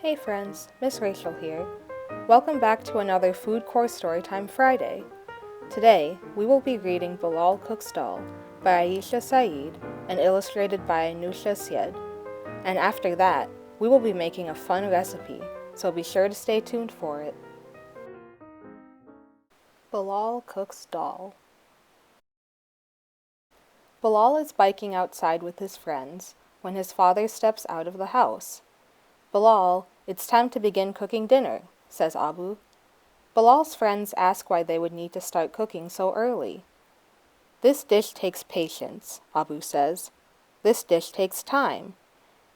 Hey friends, Miss Rachael here. Welcome back to another FoodCorps Storytime Friday. Today, we will be reading Bilal Cooks Daal by Aisha Saeed and illustrated by Anoosha Syed. And after that, we will be making a fun recipe, so be sure to stay tuned for it. Bilal Cooks Daal. Bilal is biking outside with his friends when his father steps out of the house. "Bilal, it's time to begin cooking dinner," says Abu. Bilal's friends ask why they would need to start cooking so early. "This dish takes patience," Abu says. "This dish takes time.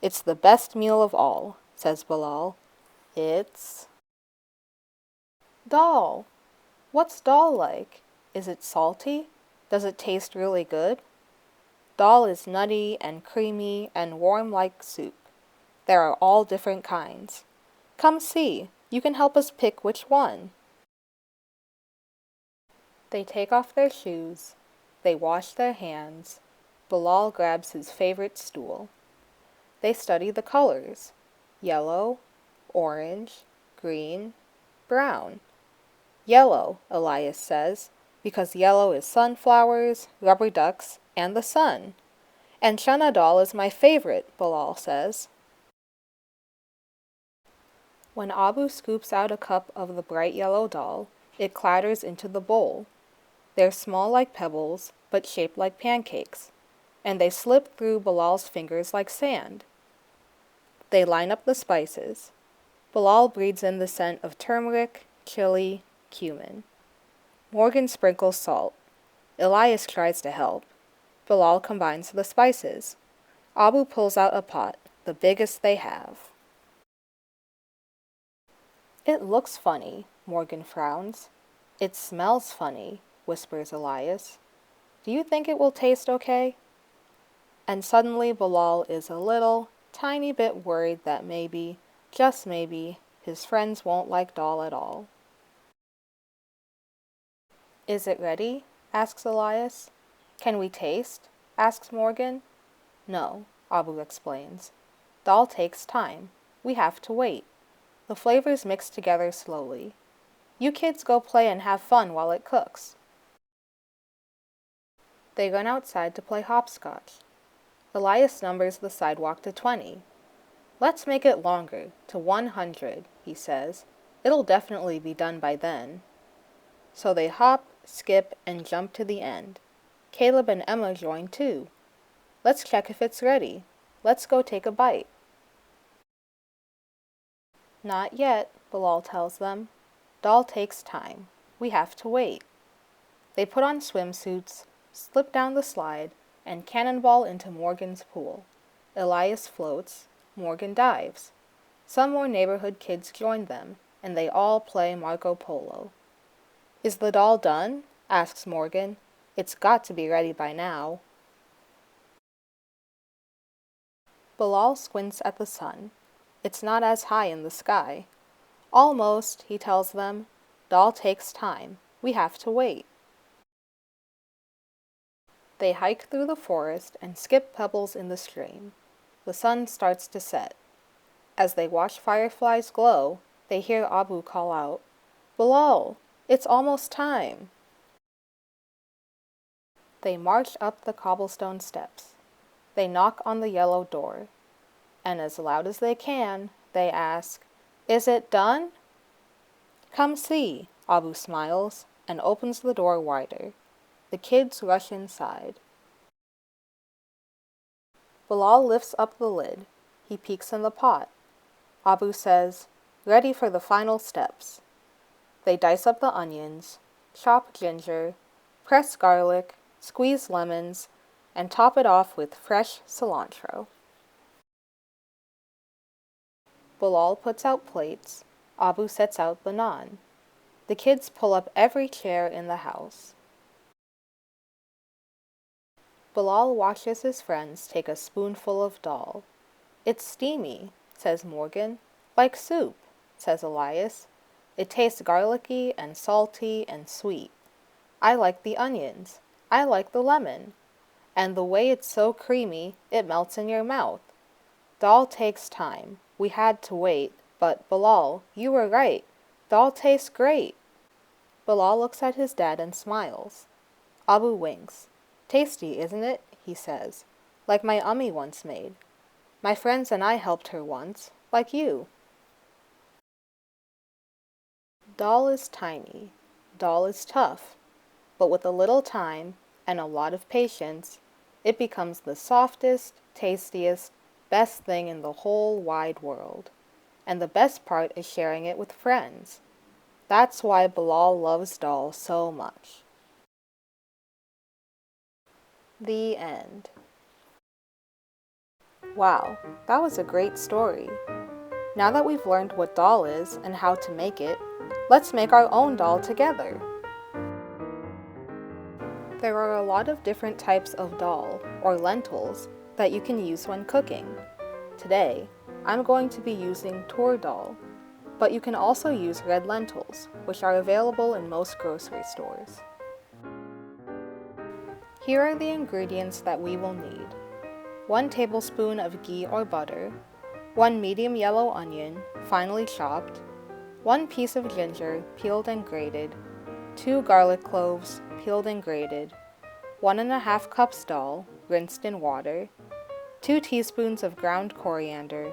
It's the best meal of all," says Bilal. "It's dal. What's dal like? Is it salty? Does it taste really good?" "Dal is nutty and creamy and warm like soup. There are all different kinds. Come see, you can help us pick which one." They take off their shoes. They wash their hands. Bilal grabs his favorite stool. They study the colors: yellow, orange, green, brown. "Yellow," Elias says, "because yellow is sunflowers, rubber ducks, and the sun." "And chana dal is my favorite," Bilal says. When Abu scoops out a cup of the bright yellow dal, it clatters into the bowl. They're small like pebbles, but shaped like pancakes, and they slip through Bilal's fingers like sand. They line up the spices. Bilal breathes in the scent of turmeric, chili, cumin. Morgan sprinkles salt. Elias tries to help. Bilal combines the spices. Abu pulls out a pot, the biggest they have. "It looks funny," Morgan frowns. "It smells funny," whispers Elias. "Do you think it will taste okay?" And suddenly Bilal is a little, tiny bit worried that maybe, just maybe, his friends won't like dal at all. "Is it ready?" asks Elias. "Can we taste?" asks Morgan. "No," Abu explains. "Dal takes time. We have to wait. The flavors mix together slowly. You kids go play and have fun while it cooks." They run outside to play hopscotch. Elias numbers the sidewalk to 20. "Let's make it longer, to 100, he says. "It'll definitely be done by then." So they hop, skip, and jump to the end. Caleb and Emma join too. "Let's check if it's ready. Let's go take a bite." "Not yet," Bilal tells them. "Dal takes time. We have to wait." They put on swimsuits, slip down the slide, and cannonball into Morgan's pool. Elias floats. Morgan dives. Some more neighborhood kids join them, and they all play Marco Polo. "Is the dal done?" asks Morgan. "It's got to be ready by now." Bilal squints at the sun. It's not as high in the sky. "Almost," he tells them. "Dal takes time. We have to wait." They hike through the forest and skip pebbles in the stream. The sun starts to set. As they watch fireflies glow, they hear Abu call out, "Bilal, it's almost time." They march up the cobblestone steps. They knock on the yellow door. And as loud as they can, they ask, "Is it done?" "Come see," Abu smiles and opens the door wider. The kids rush inside. Bilal lifts up the lid. He peeks in the pot. Abu says, "Ready for the final steps." They dice up the onions, chop ginger, press garlic, squeeze lemons, and top it off with fresh cilantro. Bilal puts out plates. Abu sets out the naan. The kids pull up every chair in the house. Bilal watches his friends take a spoonful of dal. "It's steamy," says Morgan. "Like soup," says Elias. "It tastes garlicky and salty and sweet. I like the onions. I like the lemon. And the way it's so creamy, it melts in your mouth. Dal takes time. We had to wait, But Bilal, you were right. Dal tastes great. Bilal looks at his dad and smiles. Abu winks. Tasty, isn't it? He says. Like my ummi once made. My friends and I helped her once, like you. Dal is tiny. Dal is tough. But with a little time and a lot of patience, it becomes the softest, tastiest, best thing in the whole wide world. And the best part is sharing it with friends. That's why Bilal loves dal so much. The end. Wow, that was a great story. Now that we've learned what dal is and how to make it, let's make our own dal together. There are a lot of different types of dal, or lentils, that you can use when cooking. Today, I'm going to be using tur dal, but you can also use red lentils, which are available in most grocery stores. Here are the ingredients that we will need. 1 tablespoon of ghee or butter, 1 medium yellow onion, finely chopped, 1 piece of ginger, peeled and grated, 2 garlic cloves, peeled and grated, 1½ cups dal, rinsed in water, 2 teaspoons of ground coriander,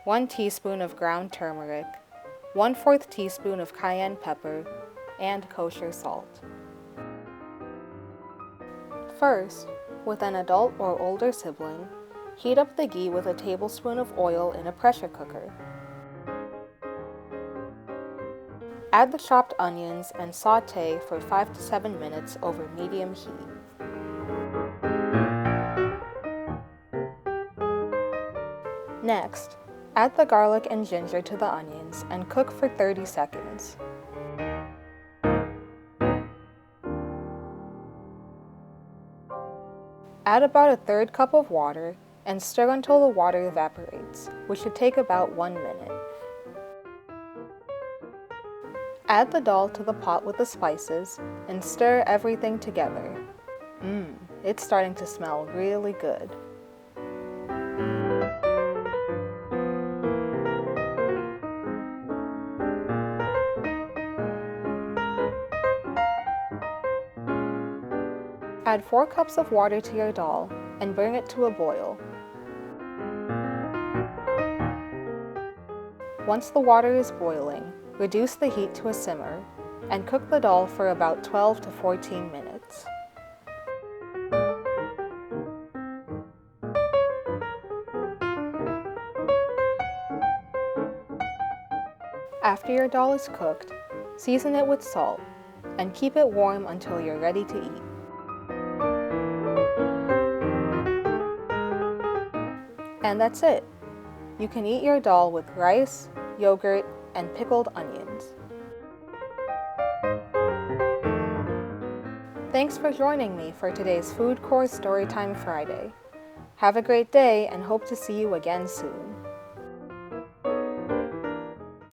1 teaspoon of ground turmeric, 1/4 teaspoon of cayenne pepper, and kosher salt. First, with an adult or older sibling, heat up the ghee with a tablespoon of oil in a pressure cooker. Add the chopped onions and sauté for 5 to 7 minutes over medium heat. Next, add the garlic and ginger to the onions and cook for 30 seconds. Add about a 1/3 cup of water and stir until the water evaporates, which should take about 1 minute. Add the dal to the pot with the spices and stir everything together. It's starting to smell really good. Add 4 cups of water to your dal and bring it to a boil. Once the water is boiling, reduce the heat to a simmer and cook the dal for about 12 to 14 minutes. After your dal is cooked, season it with salt and keep it warm until you're ready to eat. And that's it. You can eat your dal with rice, yogurt, and pickled onions. Thanks for joining me for today's FoodCorps Storytime Friday. Have a great day and hope to see you again soon.